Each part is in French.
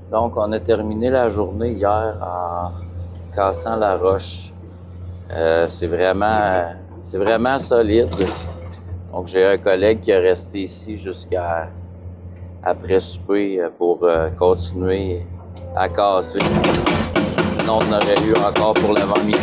Donc, on a terminé la journée hier en cassant la roche. C'est vraiment solide. Donc, j'ai un collègue qui est resté ici jusqu'à après souper pour continuer à casser. Sinon, on aurait eu encore pour l'avant-midi.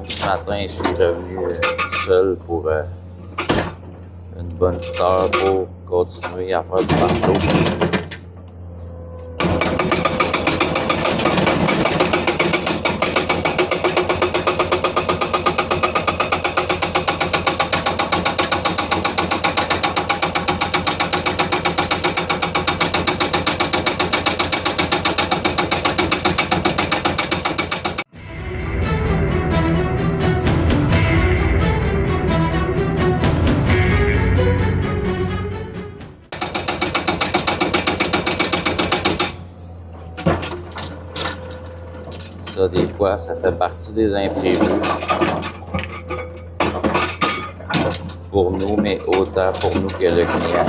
Ce matin, je suis revenu seul pour une bonne petite heure pour continuer à faire du marteau. Ça, des fois, ça fait partie des imprévus pour nous, mais autant pour nous que le client.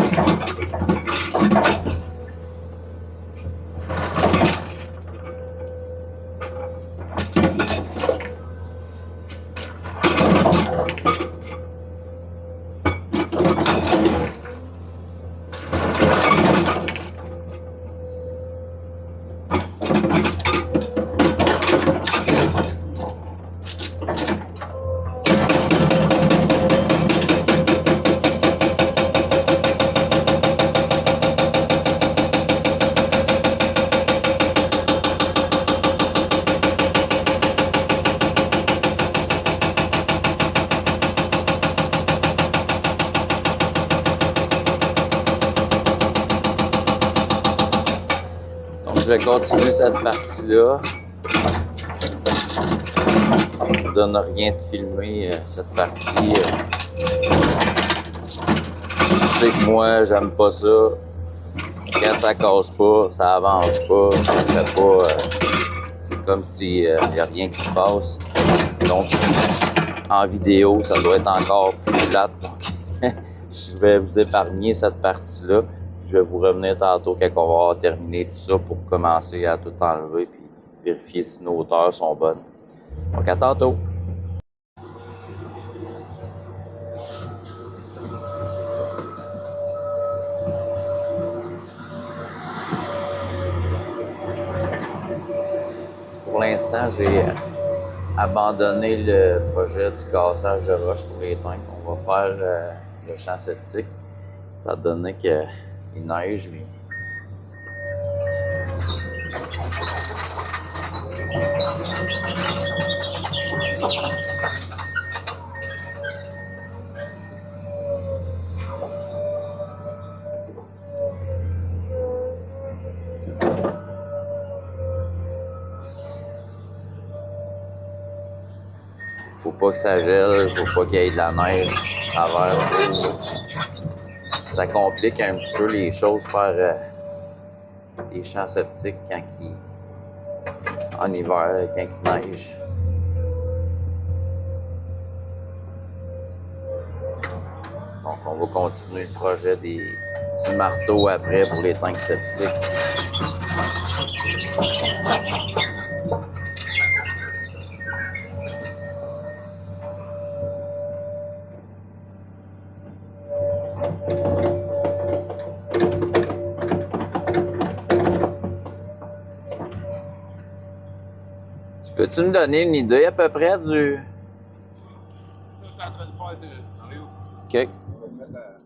Je vais continuer cette partie-là. Ça ne me donne rien de filmer cette partie. Je sais que moi, j'aime pas ça. Quand ça casse pas, ça avance pas, ça fait pas. C'est comme s'il n'y a rien qui se passe. Donc, en vidéo, ça doit être encore plus plate. Donc, je vais vous épargner cette partie-là. Je vais vous revenir tantôt quand on va avoir terminé tout ça pour commencer à tout enlever puis vérifier si nos hauteurs sont bonnes. Donc à tantôt! Pour l'instant, j'ai abandonné le projet du cassage de roche pour les tanks. On va faire le champ septique, étant donné que il neige, mais faut pas que ça gèle, faut pas qu'il y ait de la neige à travers l'eau. Ça complique un petit peu les choses, faire des champs septiques en hiver, quand il neige. Donc, on va continuer le projet du marteau après pour les tanks septiques. Peux-tu me donner une idée à peu près du... Ça, je suis en train de faire, Mario. OK. On va le mettre à...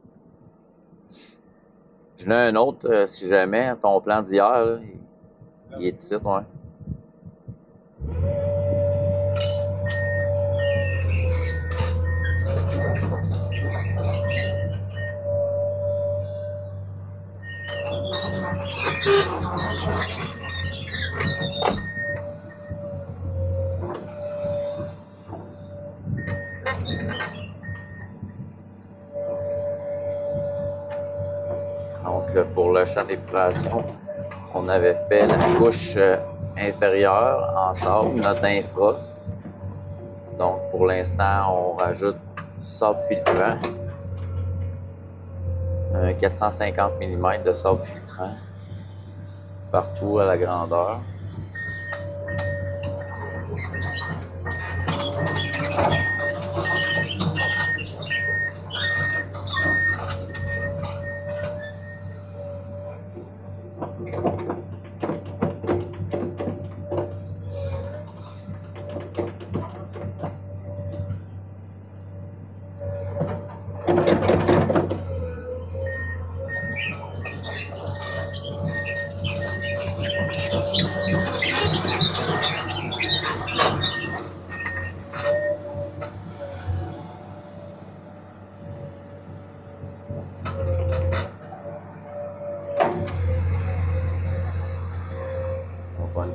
J'en ai un autre, si jamais, ton plan d'hier, là, il est ici, ouais. Donc, pour le champ d'épuration, on avait fait la couche inférieure en sable, notre infra. Donc, pour l'instant, on rajoute du sable filtrant. 450 mm de sable filtrant partout à la grandeur.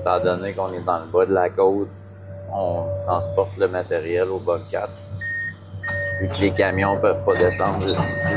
Étant donné qu'on est dans le bas de la côte, on transporte le matériel au Bobcat. Vu que les camions ne peuvent pas descendre jusqu'ici.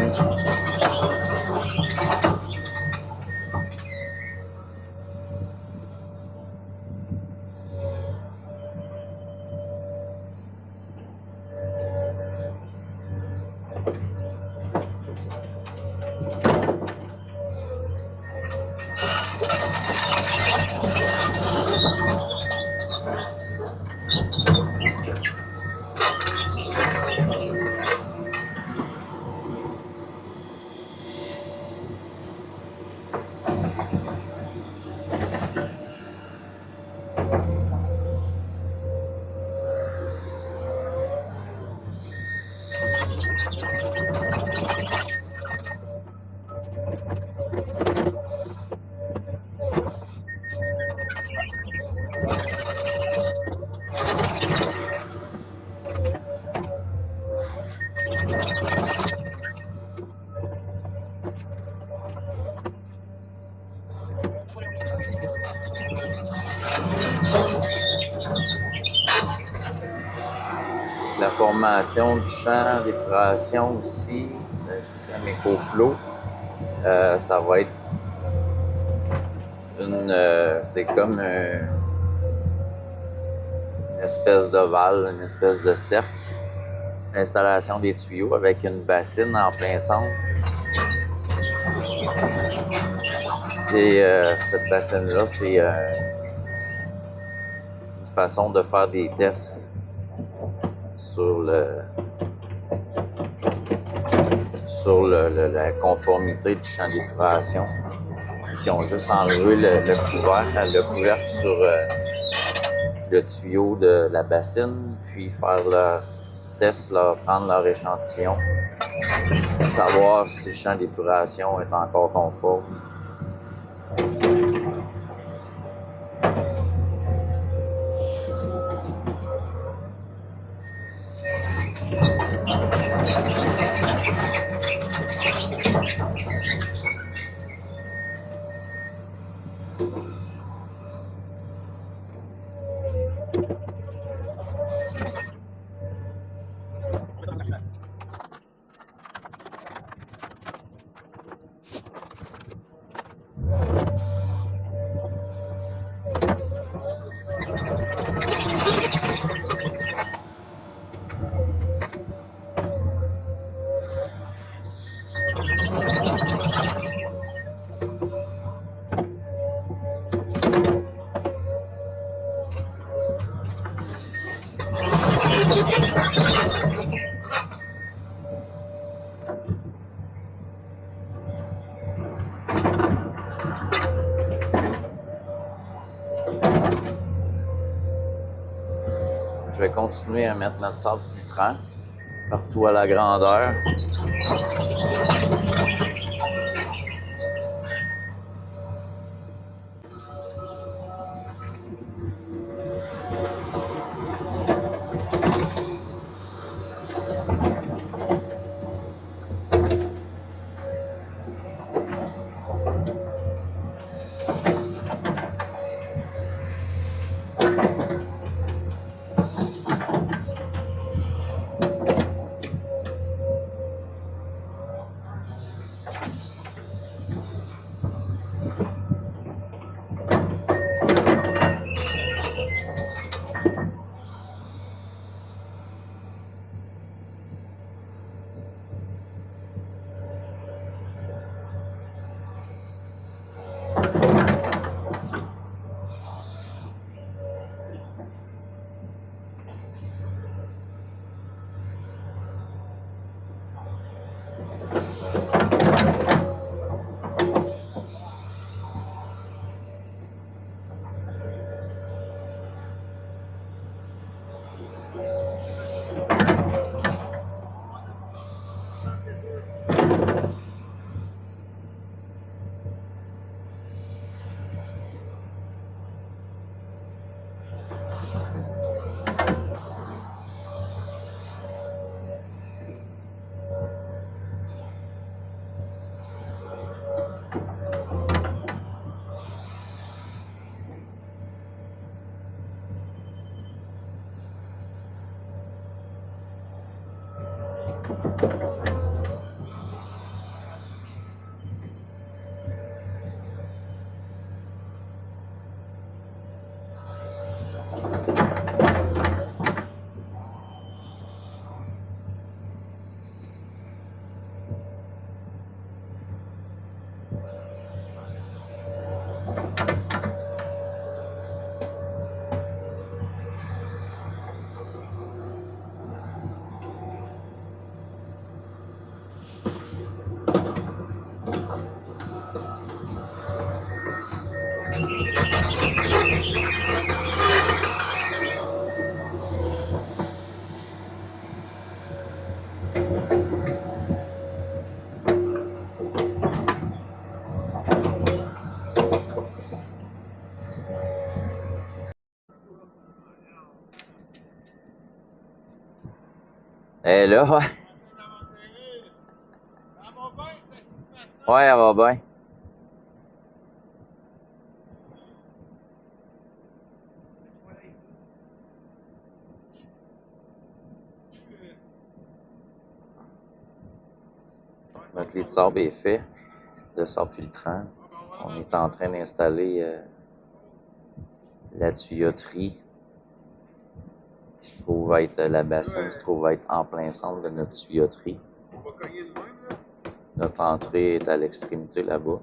La formation du champ d'épuration aussi, le système EcoFlow, ça va être c'est comme une espèce d'ovale, une espèce de cercle. L'installation des tuyaux avec une bassine en plein centre. Cette bassine-là, c'est une façon de faire des tests sur la conformité du champ d'épuration. Ils ont juste enlevé le couvercle sur le tuyau de la bassine, puis faire leur test, prendre leur échantillon, savoir si le champ d'épuration est encore conforme. Je vais continuer à mettre notre sable filtrant partout à la grandeur. Et là, ouais. Ouais, elle va bien. Notre lit de sable est fait, de sable filtrant. On est en train d'installer la tuyauterie qui se trouve être, la bassine se trouve être en plein centre de notre tuyauterie. Notre entrée est à l'extrémité là-bas.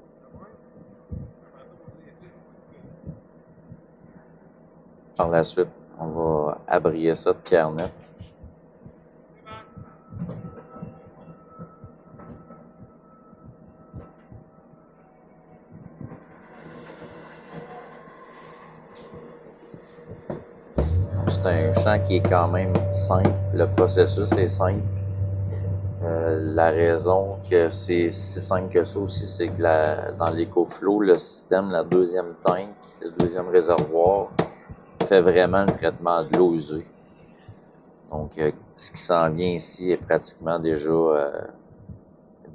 Par la suite, on va abrier ça de pierre nette. C'est un champ qui est quand même simple. Le processus est simple. La raison que c'est si simple que ça aussi, c'est que dans l'EcoFlow, le système, la deuxième tank, le deuxième réservoir, fait vraiment le traitement de l'eau usée. Donc, ce qui s'en vient ici est pratiquement déjà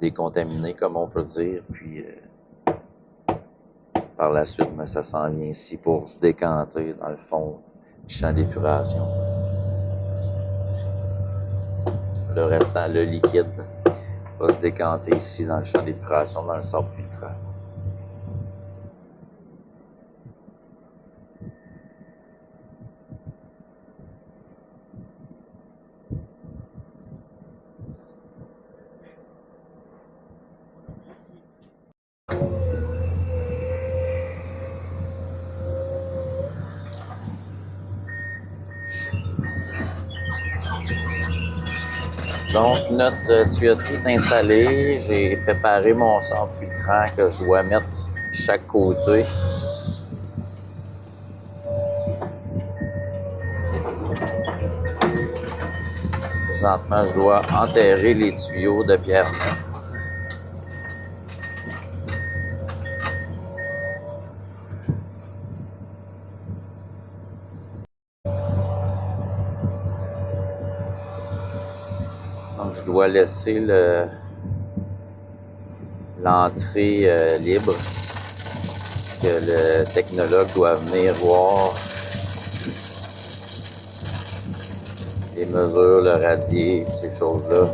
décontaminé, comme on peut dire. Puis, par la suite, mais ça s'en vient ici pour se décanter dans le fond du champ d'épuration. Le restant, le liquide, va se décanter ici dans le champ d'épuration, dans le sable filtrant. Donc, notre tuyauterie est installée. J'ai préparé mon sable filtrant que je dois mettre de chaque côté. Présentement, je dois enterrer les tuyaux de pierre nette. Donc, je dois laisser l'entrée libre. Que le technologue doit venir voir les mesures, le radier, ces choses-là.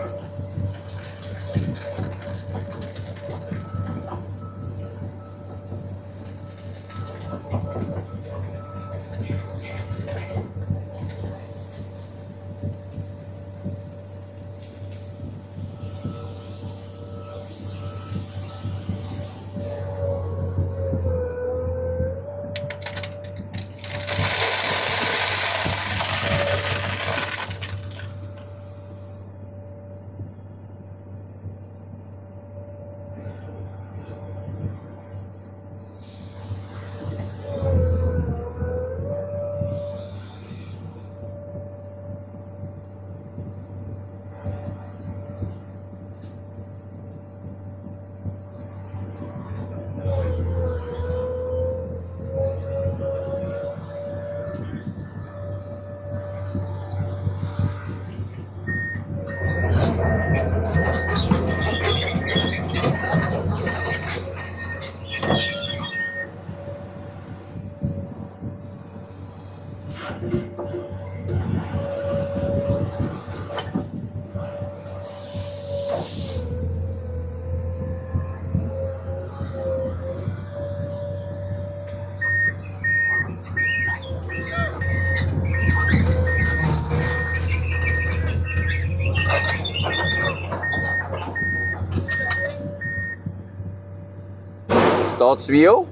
C'est ton tuyau.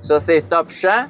Ça, c'est Top Champ.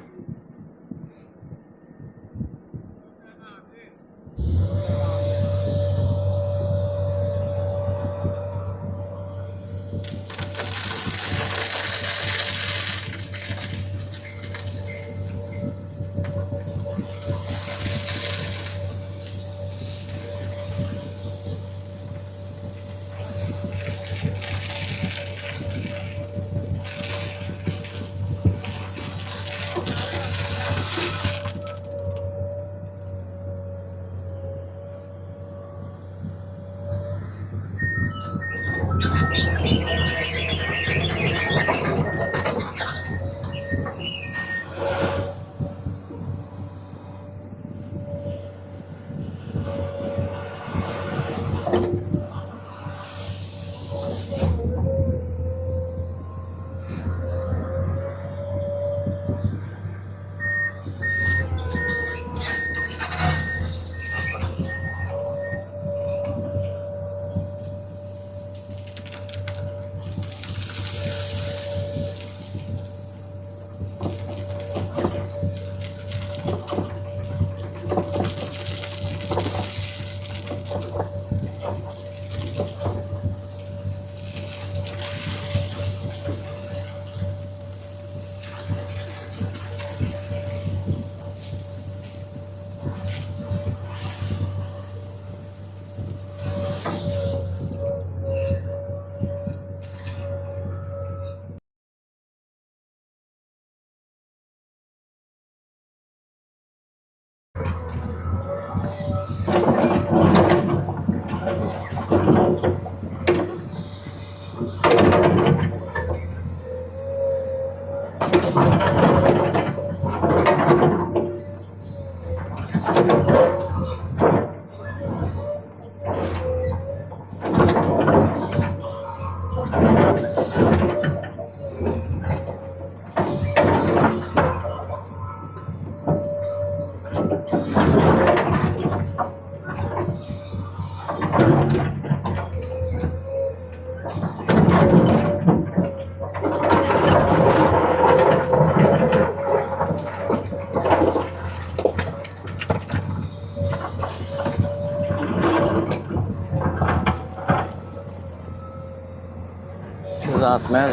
Présentement,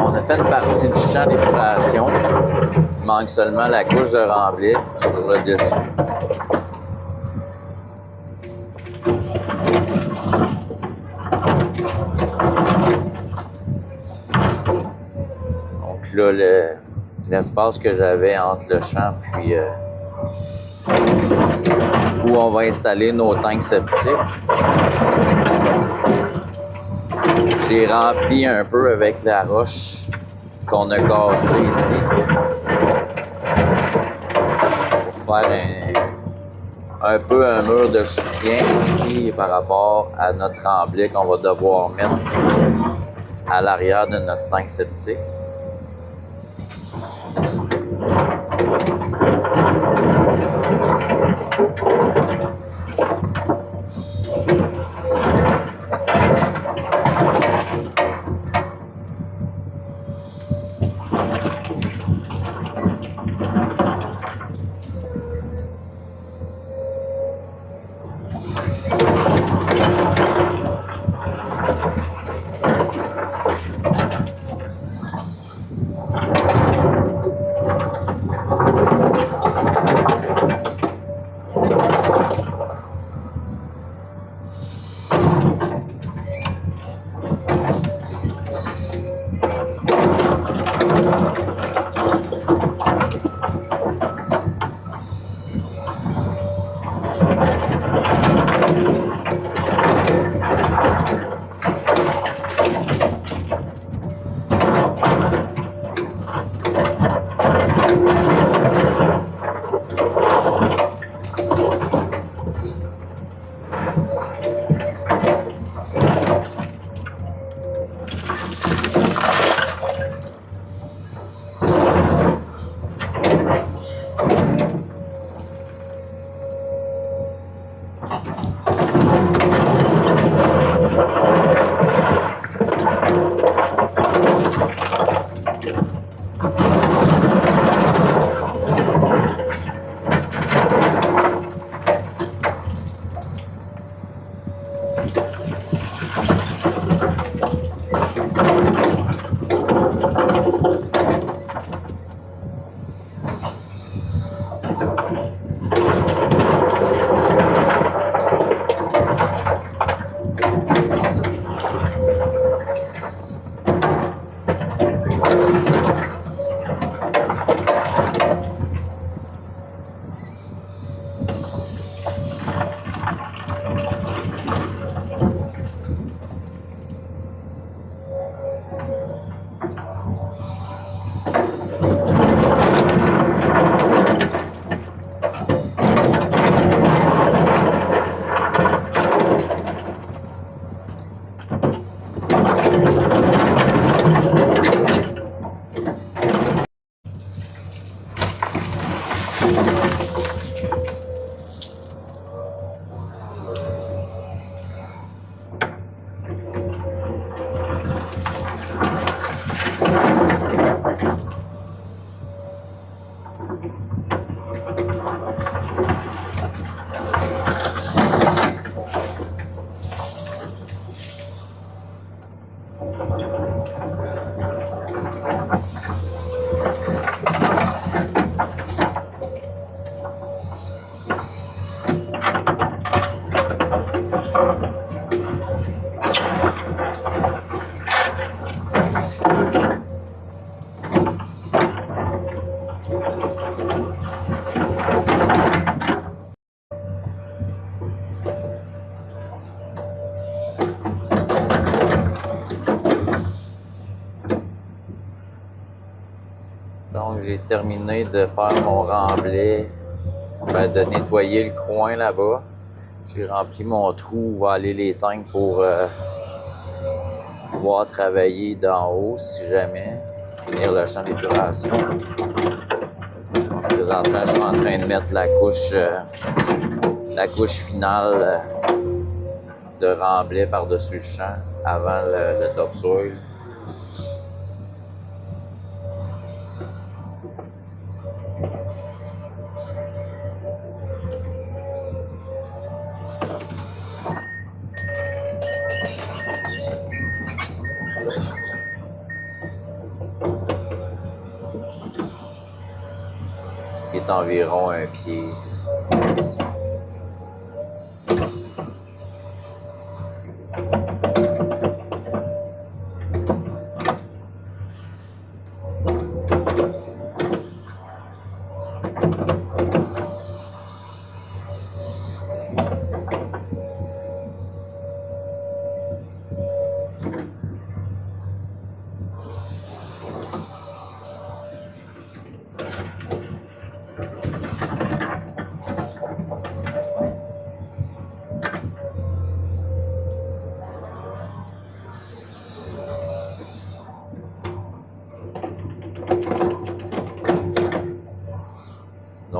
on a fait une partie du champ d'épuration. Il manque seulement la couche de remblai sur le dessus. Donc là, l'espace que j'avais entre le champ puis où on va installer nos tanks septiques. J'ai rempli un peu avec la roche qu'on a cassée ici pour faire un peu un mur de soutien aussi par rapport à notre remblai qu'on va devoir mettre à l'arrière de notre tank septique. Donc, j'ai terminé de faire mon remblai, de nettoyer le coin là-bas. J'ai rempli mon trou où va aller les tanks pour pouvoir travailler d'en haut si jamais, finir le champ d'épuration. Présentement, je suis en train de mettre la couche finale de remblai par-dessus le champ avant le topsoil. Qui est environ un pied.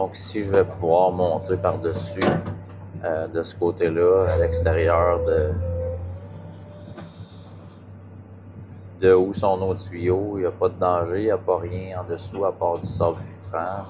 Donc ici, je vais pouvoir monter par-dessus de ce côté-là, à l'extérieur de où sont nos tuyaux. Il n'y a pas de danger, il n'y a pas rien en dessous à part du sable filtrant.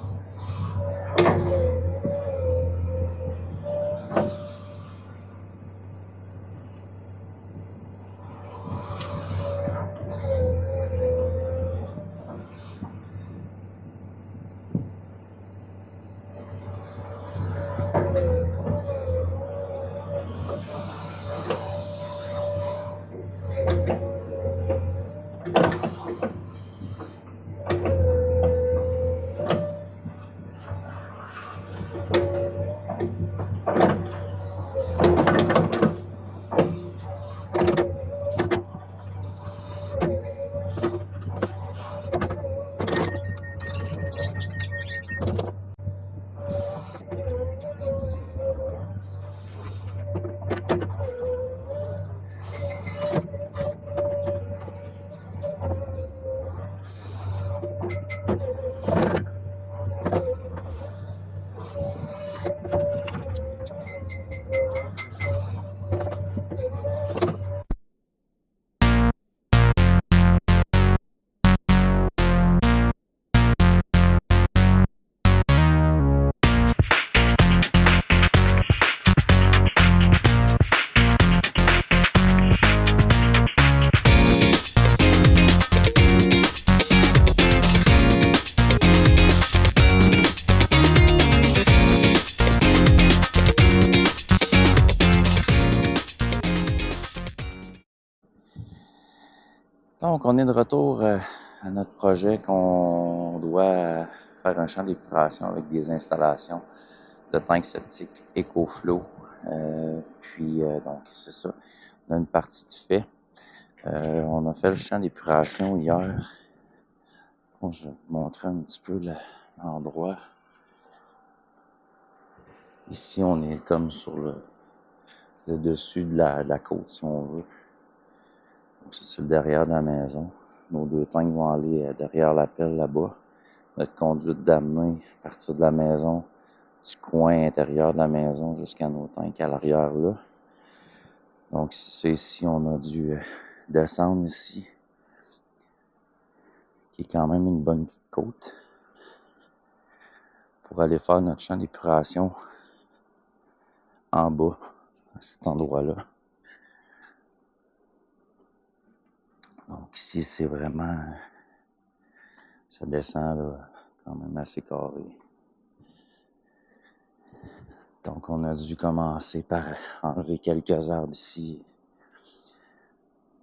Donc, on est de retour à notre projet qu'on doit faire un champ d'épuration avec des installations de tanks septiques EcoFlow. Donc, c'est ça. On a une partie de fait. On a fait le champ d'épuration hier. Bon, je vais vous montrer un petit peu l'endroit. Ici, on est comme sur le dessus de la côte, si on veut. Donc, c'est le derrière de la maison. Nos 2 tanks vont aller derrière la pelle là-bas. Notre conduite d'amener à partir de la maison, du coin intérieur de la maison jusqu'à nos tanks à l'arrière là. Donc, c'est ici, on a dû descendre ici, qui est quand même une bonne petite côte, pour aller faire notre champ d'épuration en bas, à cet endroit-là. Donc ici, c'est vraiment... ça descend là, quand même assez carré. Donc on a dû commencer par enlever quelques arbres ici,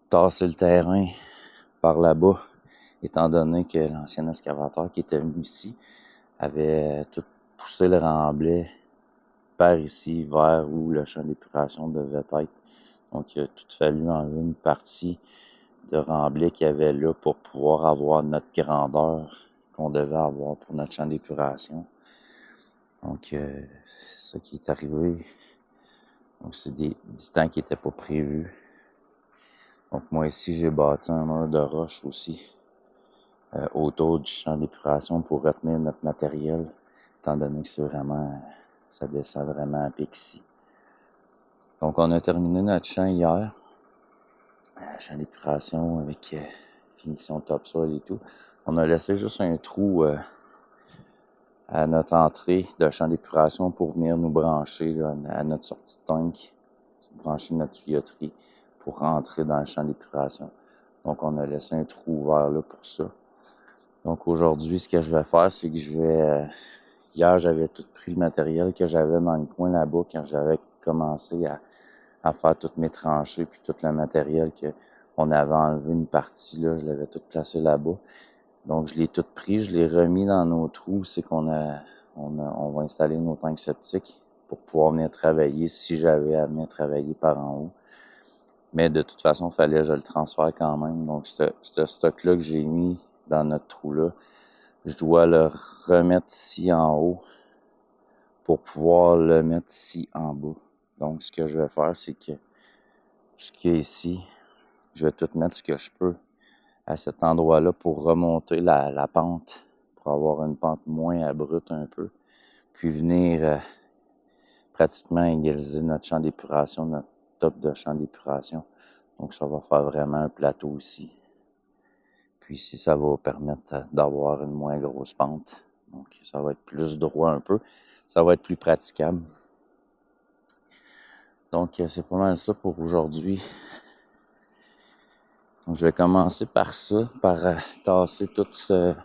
tasser le terrain par là-bas, étant donné que l'ancien excavateur qui était venu ici avait tout poussé le remblai par ici vers où le champ d'épuration devait être. Donc il a tout fallu enlever une partie de remblai qu'il y avait là pour pouvoir avoir notre grandeur qu'on devait avoir pour notre champ d'épuration. Donc c'est ça qui est arrivé. Donc c'est du temps qui n'était pas prévu. Donc moi ici j'ai bâti un mur de roche aussi autour du champ d'épuration pour retenir notre matériel, étant donné que ça descend vraiment à pic ici. Donc on a terminé notre champ hier. Champ d'épuration avec finition topsoil et tout. On a laissé juste un trou à notre entrée de champ d'épuration pour venir nous brancher là, à notre sortie de tank, brancher notre tuyauterie pour rentrer dans le champ d'épuration. Donc on a laissé un trou ouvert là pour ça. Donc aujourd'hui, ce que je vais faire, c'est que je vais... hier, j'avais tout pris le matériel que j'avais dans le coin là-bas quand j'avais commencé à faire toutes mes tranchées puis tout le matériel qu'on avait enlevé une partie là, je l'avais tout placé là-bas. Donc je l'ai tout pris, je l'ai remis dans nos trous, c'est qu'on va installer nos tanks septiques pour pouvoir venir travailler si j'avais à venir travailler par en haut. Mais de toute façon, il fallait que je le transfère quand même. Donc ce stock-là que j'ai mis dans notre trou-là, je dois le remettre ici en haut pour pouvoir le mettre ici en bas. Donc, ce que je vais faire, c'est que tout ce qui est ici, je vais tout mettre ce que je peux à cet endroit-là pour remonter la pente, pour avoir une pente moins abrupte un peu, puis venir pratiquement égaliser notre champ d'épuration, notre top de champ d'épuration. Donc ça va faire vraiment un plateau ici. Puis ici, ça va permettre d'avoir une moins grosse pente. Donc ça va être plus droit un peu. Ça va être plus praticable. Donc c'est pas mal ça pour aujourd'hui. Donc je vais commencer par ça, par tasser tout ce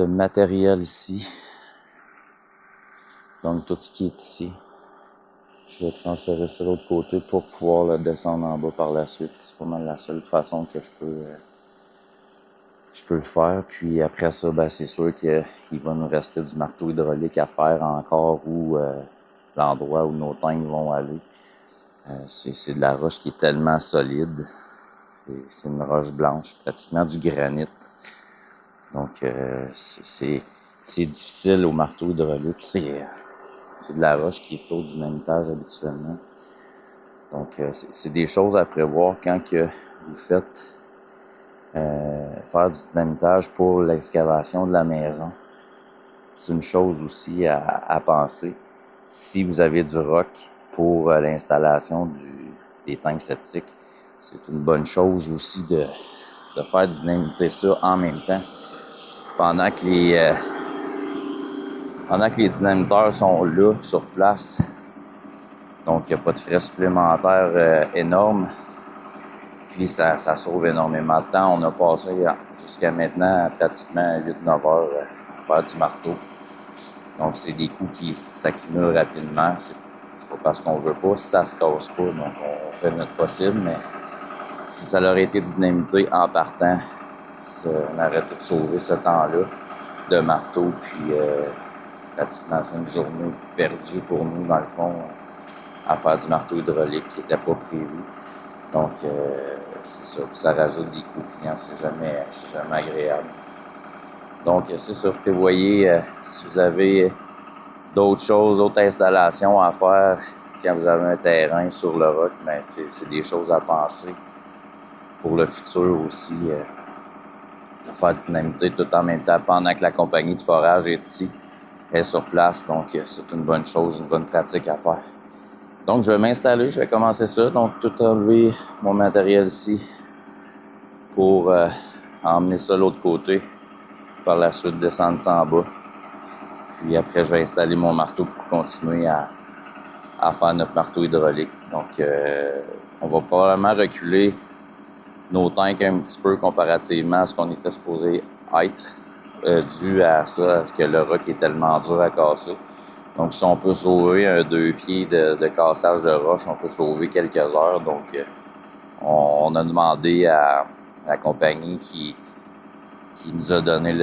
matériel ici. Donc tout ce qui est ici. Je vais transférer ça de l'autre côté pour pouvoir le descendre en bas par la suite. C'est pas mal la seule façon que je peux le faire. Puis après ça, ben, c'est sûr qu'il va nous rester du marteau hydraulique à faire encore ou l'endroit où nos tanks vont aller. C'est de la roche qui est tellement solide. C'est une roche blanche, pratiquement du granit. Donc c'est difficile au marteau hydraulique. C'est de la roche qui est fait au dynamitage habituellement. Donc, c'est des choses à prévoir quand que vous faites faire du dynamitage pour l'excavation de la maison. C'est une chose aussi à penser. Si vous avez du roc pour l'installation des tanks septiques, c'est une bonne chose aussi de faire dynamiter ça en même temps. Pendant que les dynamiteurs sont là, sur place, donc il n'y a pas de frais supplémentaires énormes. Puis ça sauve énormément de temps. On a passé jusqu'à maintenant pratiquement 8-9 heures à faire du marteau. Donc c'est des coûts qui s'accumulent rapidement. C'est pas parce qu'on veut pas, si ça se casse pas, donc on fait notre possible. Mais si ça aurait été dynamité en partant, on aurait tout sauvé ce temps-là de marteau. Puis pratiquement, c'est une journée perdue pour nous, dans le fond, à faire du marteau hydraulique qui n'était pas prévu. Donc, c'est ça. Puis ça rajoute des coûts clients, c'est jamais agréable. Donc, c'est ça. Prévoyez, si vous avez d'autres choses, d'autres installations à faire quand vous avez un terrain sur le roc, bien, c'est des choses à penser pour le futur aussi. De faire dynamiter tout en même temps pendant que la compagnie de forage est ici, est sur place. Donc, c'est une bonne chose, une bonne pratique à faire. Donc, je vais m'installer, je vais commencer ça. Donc, tout enlever mon matériel ici pour emmener ça de l'autre côté. Par la suite, descendre ça en bas. Puis après, je vais installer mon marteau pour continuer à faire notre marteau hydraulique. Donc, on va probablement reculer nos tanks un petit peu comparativement à ce qu'on était supposé être, dû à ça, à ce que le roc est tellement dur à casser. Donc, si on peut sauver un 2 pieds de cassage de roche, on peut sauver quelques heures. Donc, on a demandé à la compagnie qui nous a donné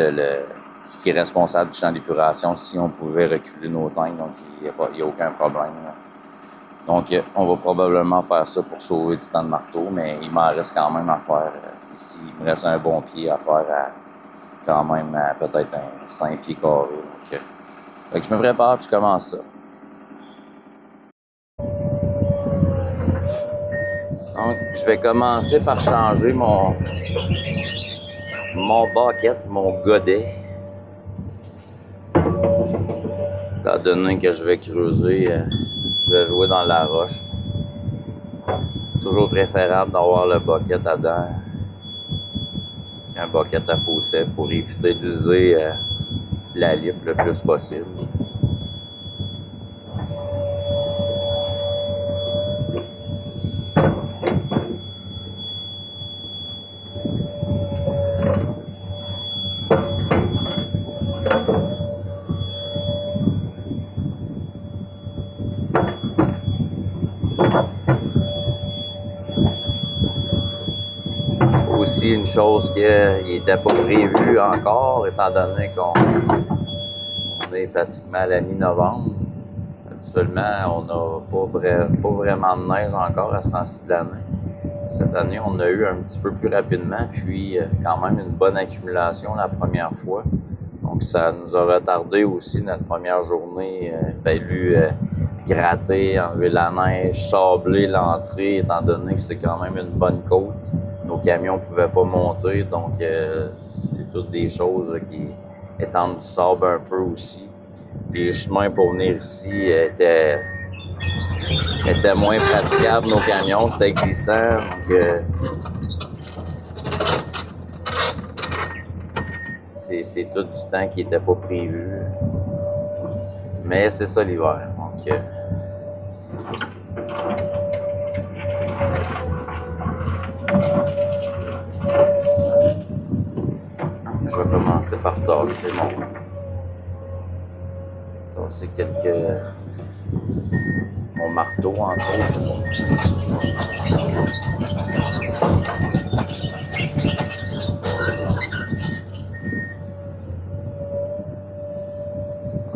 qui est responsable du champ d'épuration si on pouvait reculer nos tanks. Donc, il n'y a aucun problème. Donc, on va probablement faire ça pour sauver du temps de marteau, mais il m'en reste quand même à faire ici. Il me reste un bon pied à faire quand même peut-être un 5 pieds carrés. Donc, fait que je me prépare et je commence ça. Donc, je vais commencer par changer mon bucket, mon godet. Étant donné que je vais creuser, je vais jouer dans la roche. Toujours préférable d'avoir le bucket à dents qu'un bucket à faucet pour éviter d'user la lip le plus possible. Aussi une chose qui n'était pas prévue encore, étant donné qu'on est pratiquement à la mi-novembre. Habituellement, on n'a pas vraiment de neige encore à ce temps-ci de l'année. Cette année, on a eu un petit peu plus rapidement, puis quand même une bonne accumulation la première fois. Donc, ça nous a retardé aussi notre première journée. Il a fallu gratter, enlever la neige, sabler l'entrée, étant donné que c'est quand même une bonne côte. Nos camions ne pouvaient pas monter, donc c'est toutes des choses étendre du sable un peu aussi. Les chemins pour venir ici étaient moins praticables. Nos camions, c'était glissant. Donc, c'est tout du temps qui n'était pas prévu. Mais c'est ça l'hiver. Donc, je vais commencer par tasser mon marteau en gros ici.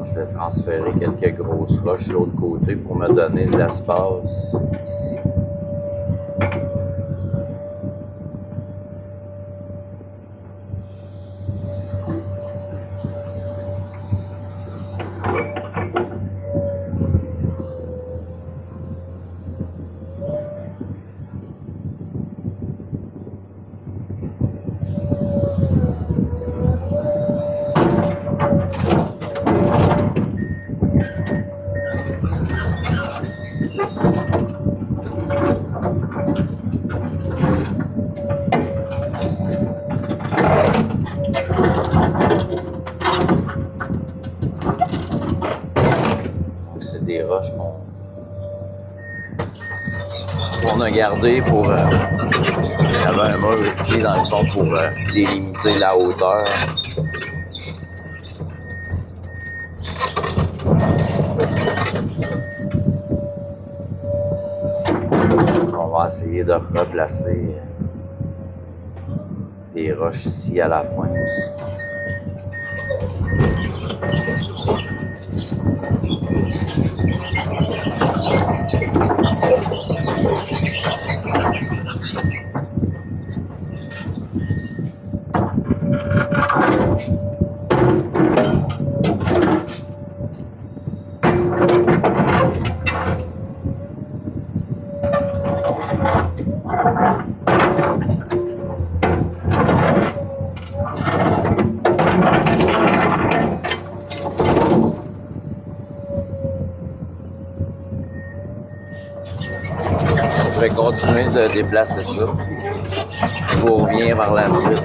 Je vais transférer quelques grosses roches de l'autre côté pour me donner de l'espace ici. C'est des roches qu'on a gardées pour... il y avait un mur ici, dans le fond, pour délimiter la hauteur. On va essayer de replacer des roches ici à la fin aussi. Je vais continuer de déplacer ça. Je vous reviens par la suite.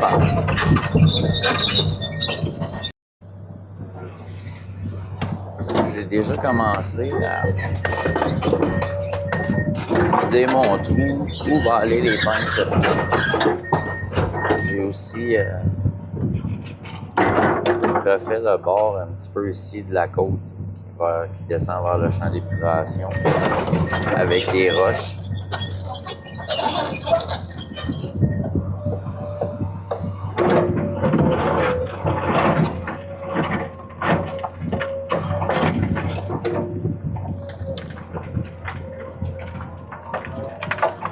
J'ai déjà commencé à vider mon trou où va aller les pinces optiques. J'ai aussi refait le bord un petit peu ici de la côte qui descend vers le champ d'épuration avec des roches.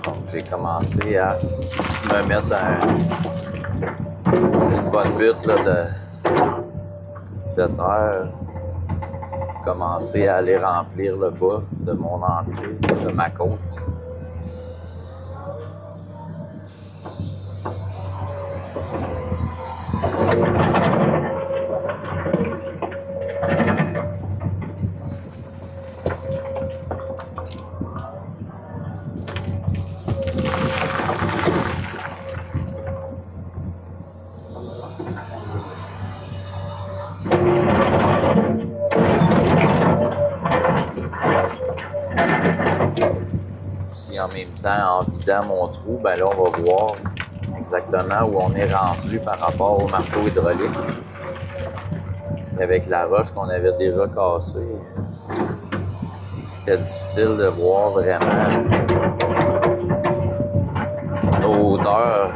Donc j'ai commencé à me mettre une bonne butte là, de terre. Commencer à aller remplir le bas de mon entrée, de ma côte. Si en même temps, en vidant mon trou, ben là, on va voir exactement où on est rendu par rapport au marteau hydraulique. Parce qu'avec la roche qu'on avait déjà cassée, c'était difficile de voir vraiment nos hauteurs.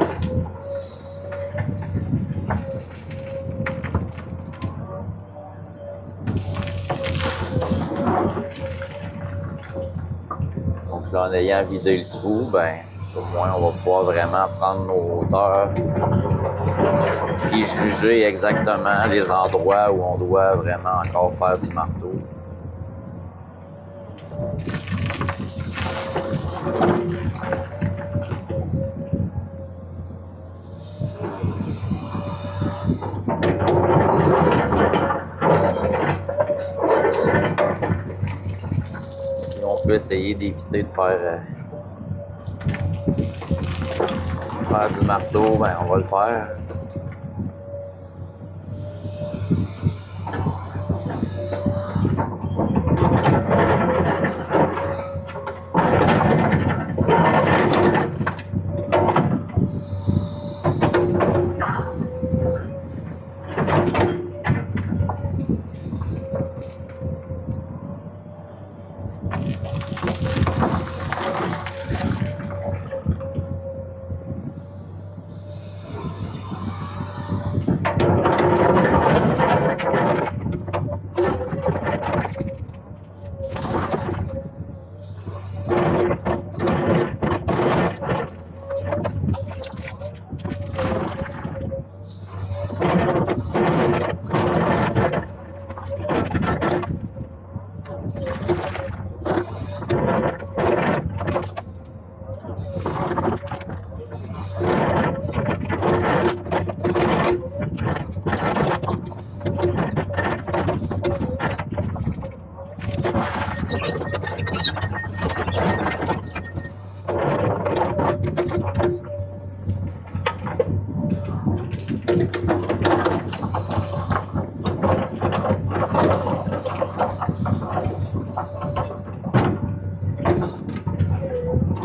Donc là, en ayant vidé le trou, ben au moins on va pouvoir vraiment prendre nos hauteurs et juger exactement les endroits où on doit vraiment encore faire du marteau. peux essayer d'éviter de faire du marteau, ben on va le faire.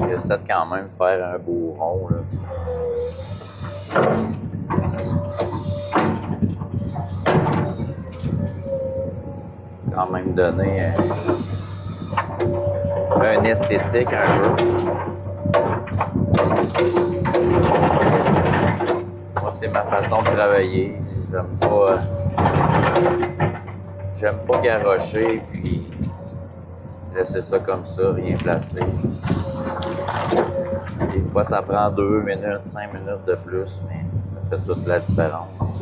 J'essaie de quand même faire un beau rond, là. Quand même donner un esthétique un peu. Moi, c'est ma façon de travailler. J'aime pas garrocher puis laisser ça comme ça, rien placer. Des fois, ça prend 2 minutes, 5 minutes de plus, mais ça fait toute la différence.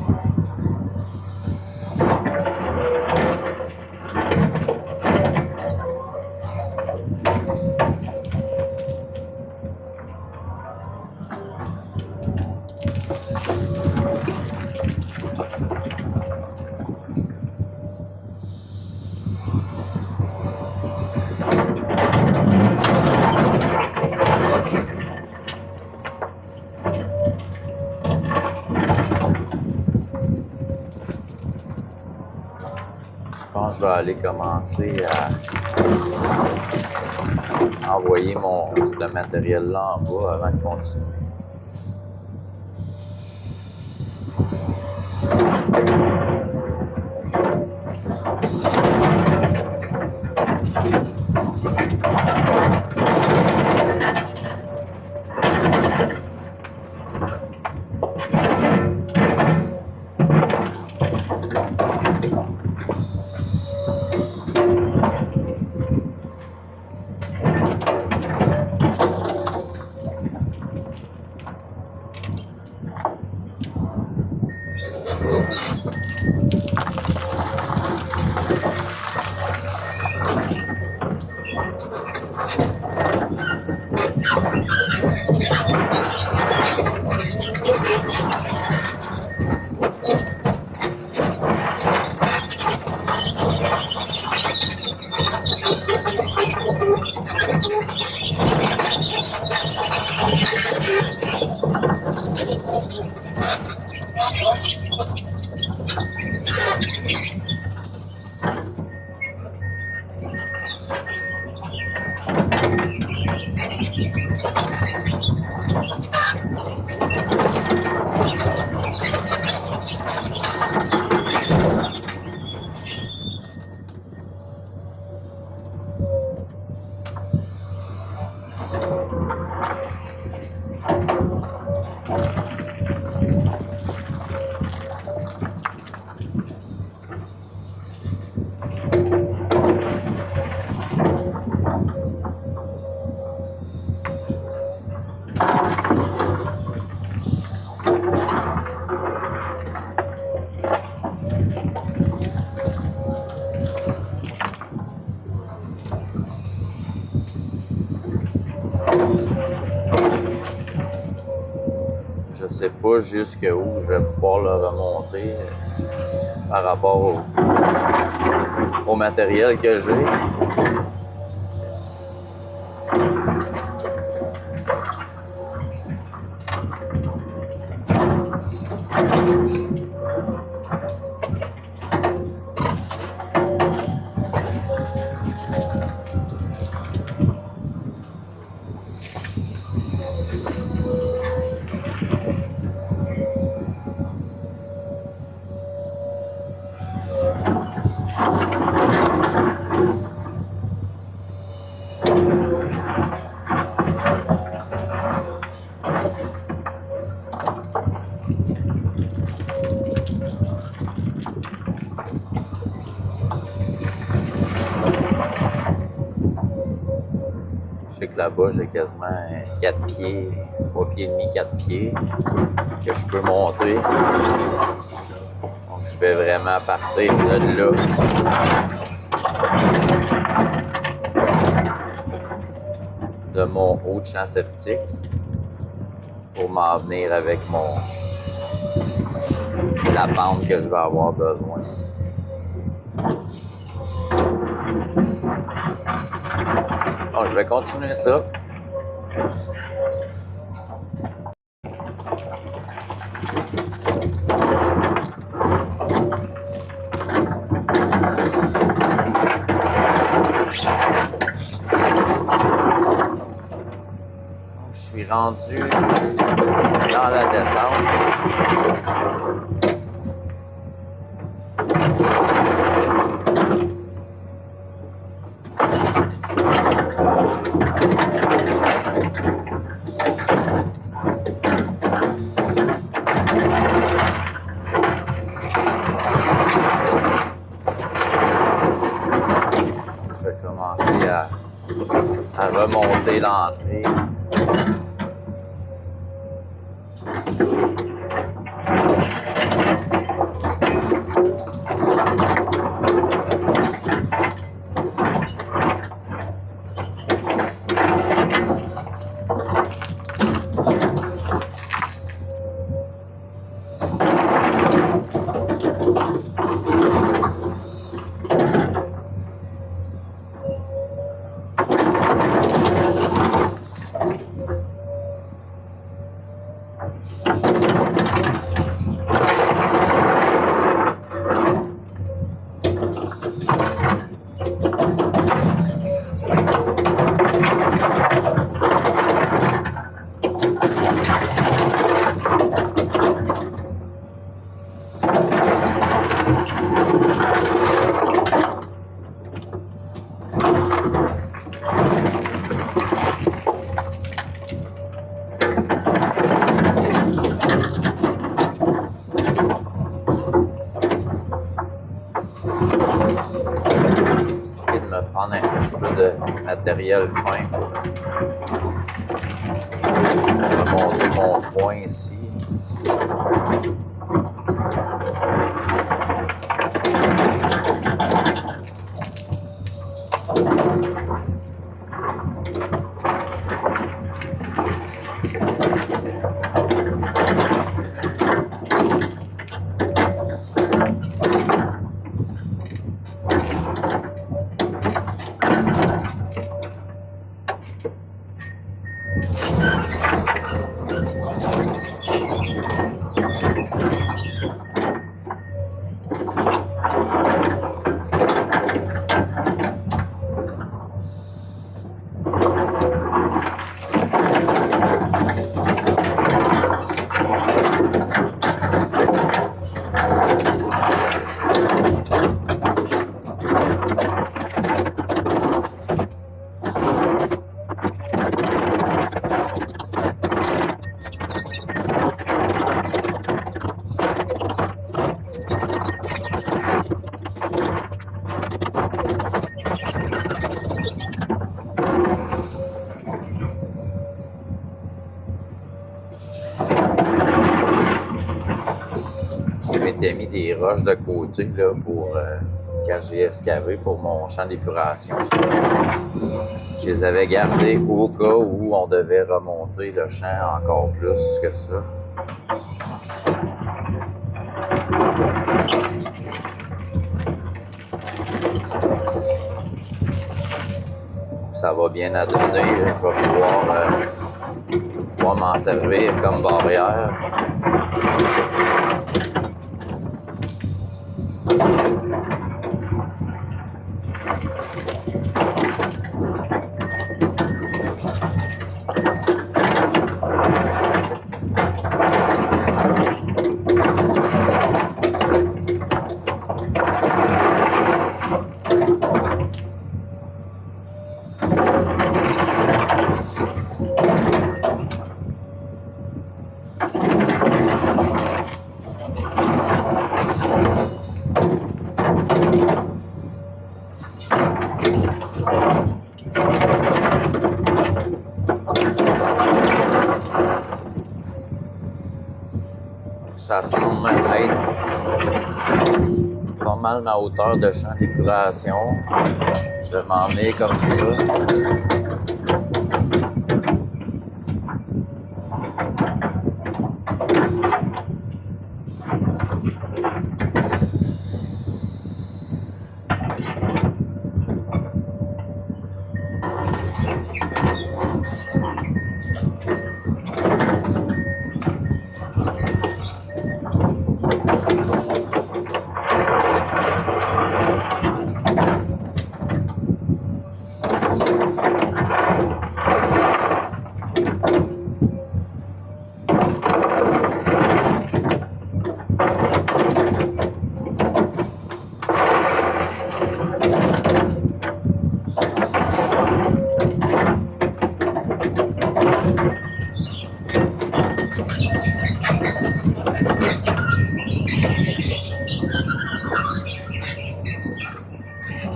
Je pense que je vais aller commencer à envoyer ce matériel-là en bas avant de continuer. Je sais pas jusqu'où je vais pouvoir le remonter par rapport au matériel que j'ai. sais que là-bas, j'ai quasiment 4 pieds, 3 pieds et demi, 4 pieds que je peux monter. Donc, je vais vraiment partir de là. De mon haut de champ septique pour m'en venir avec la pente que je vais avoir besoin. Donc, je vais continuer ça. Je suis rendu dans la descente. Je vais commencer à remonter l'entrée. Essayer de me prendre un petit peu de matériel fin pour monter mon point ici. J'ai mis des roches de côté là, pour quand j'ai excavé pour mon champ d'épuration. Je les avais gardées au cas où on devait remonter le champ encore plus que ça. Ça va bien à donner. Je vais pouvoir m'en servir comme barrière. ça semble être pas mal ma hauteur de champ d'épuration. Je m'en mets comme ça.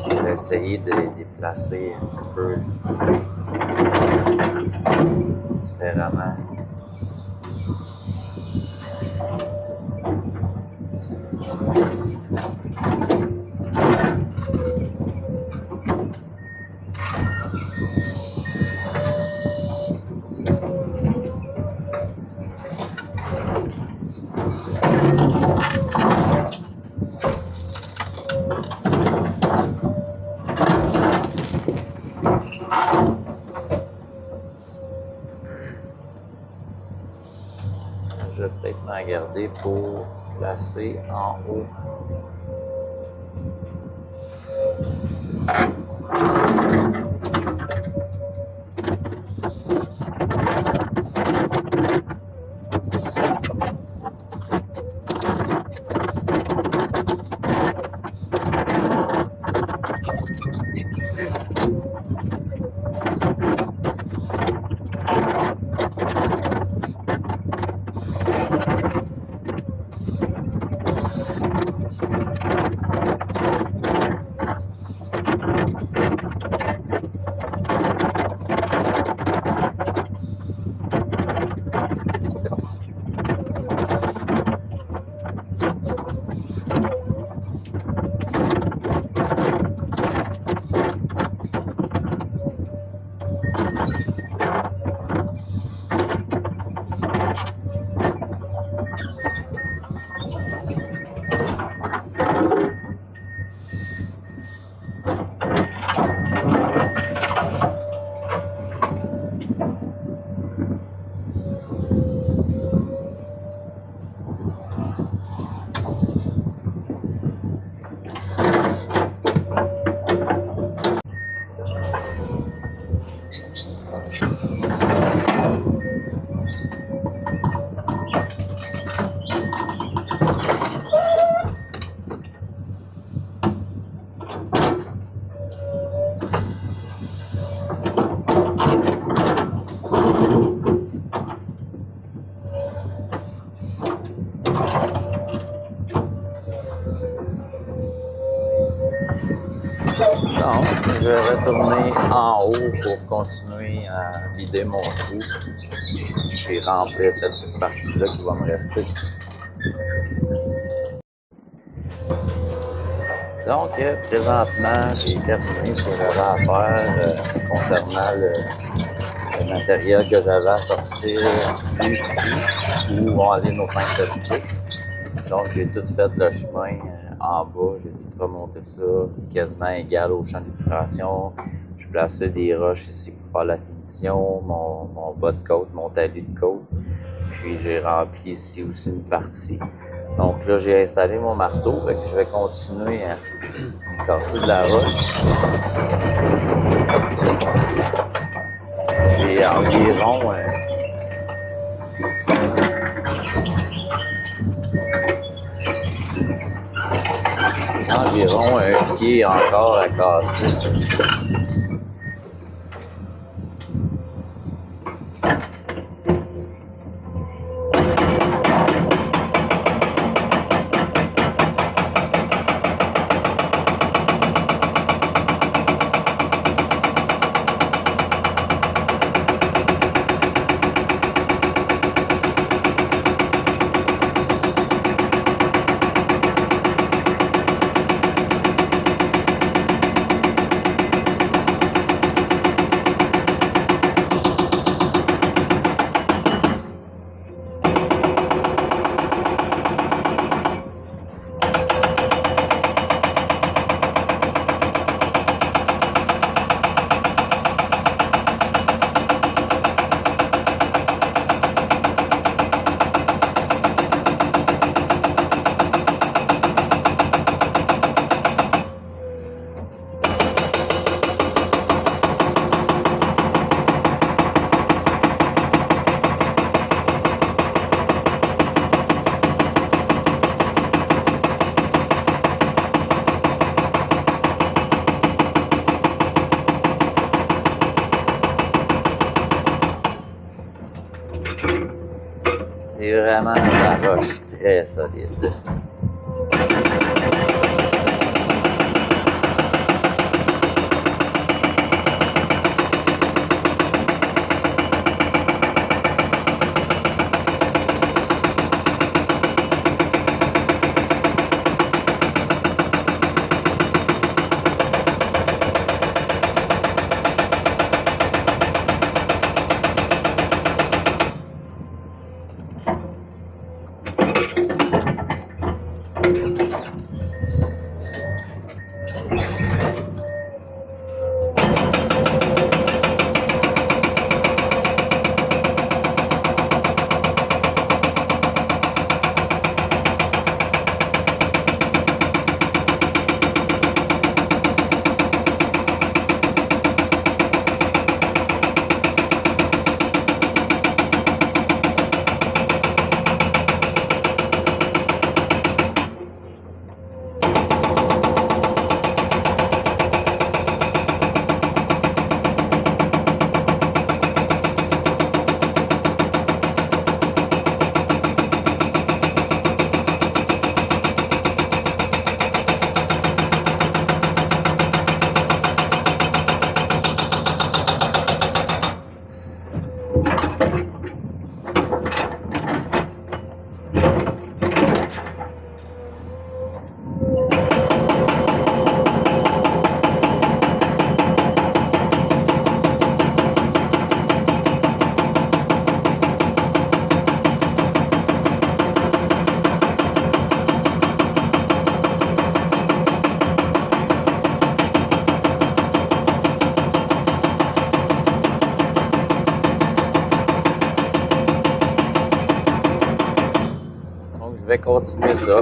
Je vais essayer de les déplacer un petit peu différemment. Je vais peut-être m'en garder pour placer en haut. Donc, je vais retourner en haut pour continuer à vider mon trou et remplir cette petite partie-là qui va me rester. Donc, présentement, j'ai terminé ce que j'avais à faire concernant le matériel que j'avais à sortir du trou où vont aller nos pinces optiques. Donc, j'ai tout fait le chemin en bas, j'ai tout remonté ça quasiment égal au champ d'épuration. Je plaçais des roches ici pour faire la finition, mon bas de côte, mon talus de côte. Puis j'ai rempli ici aussi une partie. Donc là, j'ai installé mon marteau, fait que je vais continuer à casser de la roche. J'ai environ un pied encore à casser. C'est vraiment de la roche très solide. Je vais continuer ça.